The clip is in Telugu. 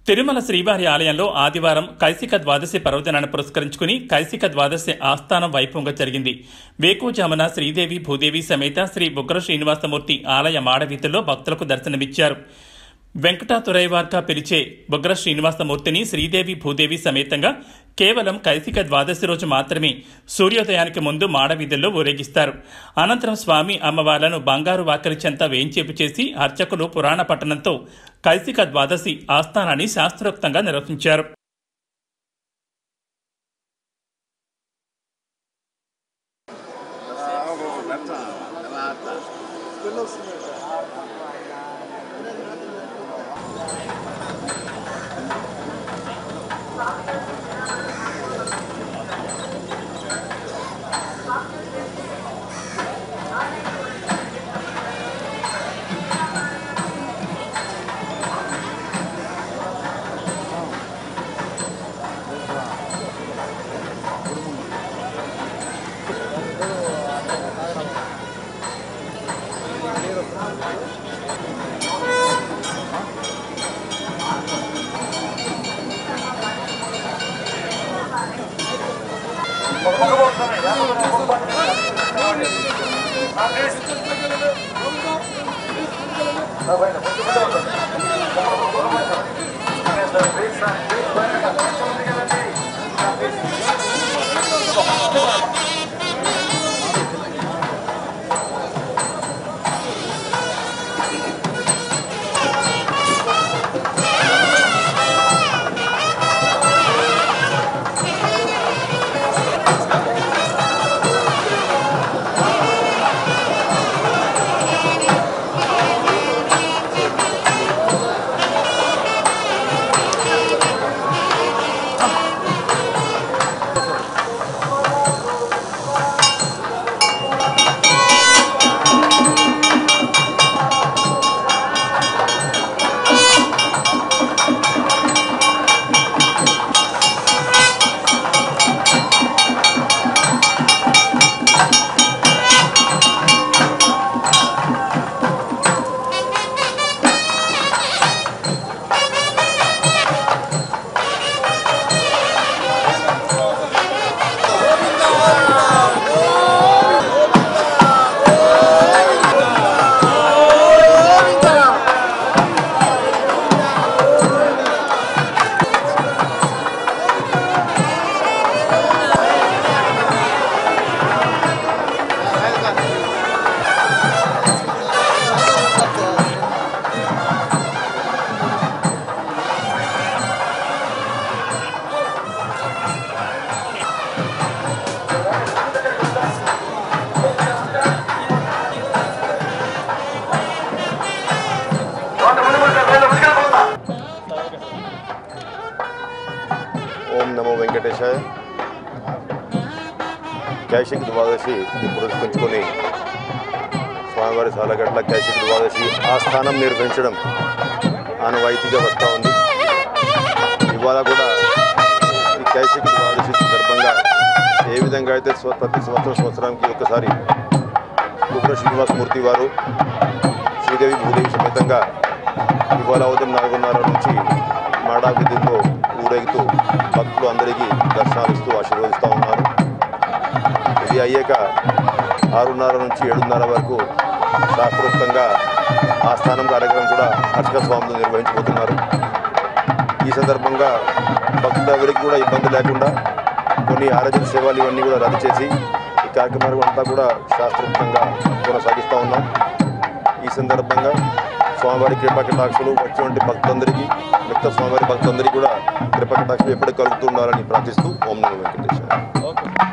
తిరుమల శ్రీవారి ఆలయంలో ఆదివారం కైసిక ద్వాదశి పర్వదినాన్ని పురస్కరించుకుని కైసిక ద్వాదశి ఆస్థానం వైభవంగా జరిగింది. వేకువజామున శ్రీదేవి భూదేవి సమేత శ్రీ బుగ్గర శ్రీనివాసమూర్తి ఆలయ మాడవీధుల్లో భక్తులకు దర్శనమిచ్చారు. వెంకటాతురైవార్గా పిలిచే బుగ్గర శ్రీనివాసమూర్తిని శ్రీదేవి భూదేవి సమేతంగా కేవలం కైసిక ద్వాదశి రోజు మాత్రమే సూర్యోదయానికి ముందు మాడవీధుల్లో ఊరేగిస్తారు. అనంతరం స్వామి అమ్మవార్లను బంగారు వాకలి చెంత వేంచేపు చేసి అర్చకులు పురాణ పట్టణంతో కైసిక ద్వాదశి ఆస్థానాన్ని శాస్త్రోక్తంగా నిర్వహించారు. ఓం నమో వెంకటేశాయ. కైసిక ద్వాదశి పురస్కరించుకొని స్వామివారి సాలగట్ల కైసిక ద్వాదశి ఆస్థానం నిర్వహించడం ఆనవాయితీగా వస్తూ ఉంది. ఇవాళ కూడా ఈ కైసిక ద్వాదశి సందర్భంగా ఏ విధంగా అయితే ప్రతి సంవత్సరానికి ఒకసారి బుగ్గర శ్రీనివాసమూర్తి వారు శ్రీదేవి భూదేవి సమేతంగా ఇవాళ ఉదయం 4:30 నుంచి మాడా వీధుల్లో ఊరేగుతూ భక్తులు అందరికీ దర్శనాలిస్తూ ఆశీర్వదిస్తూ ఉన్నారు. ఇది అయ్యాక 6:30 నుంచి 7:30 వరకు శాస్త్రోక్తంగా ఆస్థానం కార్యక్రమం కూడా అర్చక స్వాములు నిర్వహించబోతున్నారు. ఈ సందర్భంగా భక్తులెవరికి కూడా ఇబ్బంది లేకుండా కొన్ని ఆరోగ్య సేవలు ఇవన్నీ కూడా రద్దు చేసి ఈ కార్యక్రమాలు అంతా కూడా శాస్త్రోక్తంగా కొనసాగిస్తూ ఉన్నాం. ఈ సందర్భంగా స్వామివారి కృపాకటాక్షలు వచ్చినటువంటి భక్తులందరికీ మిగతా స్వామివారి భక్తులందరికీ కూడా కృపాకటాక్షలు ఎప్పటికీ కలుగుతుండాలని ప్రార్థిస్తూ ఓం నమో వెంకటేశ్వర.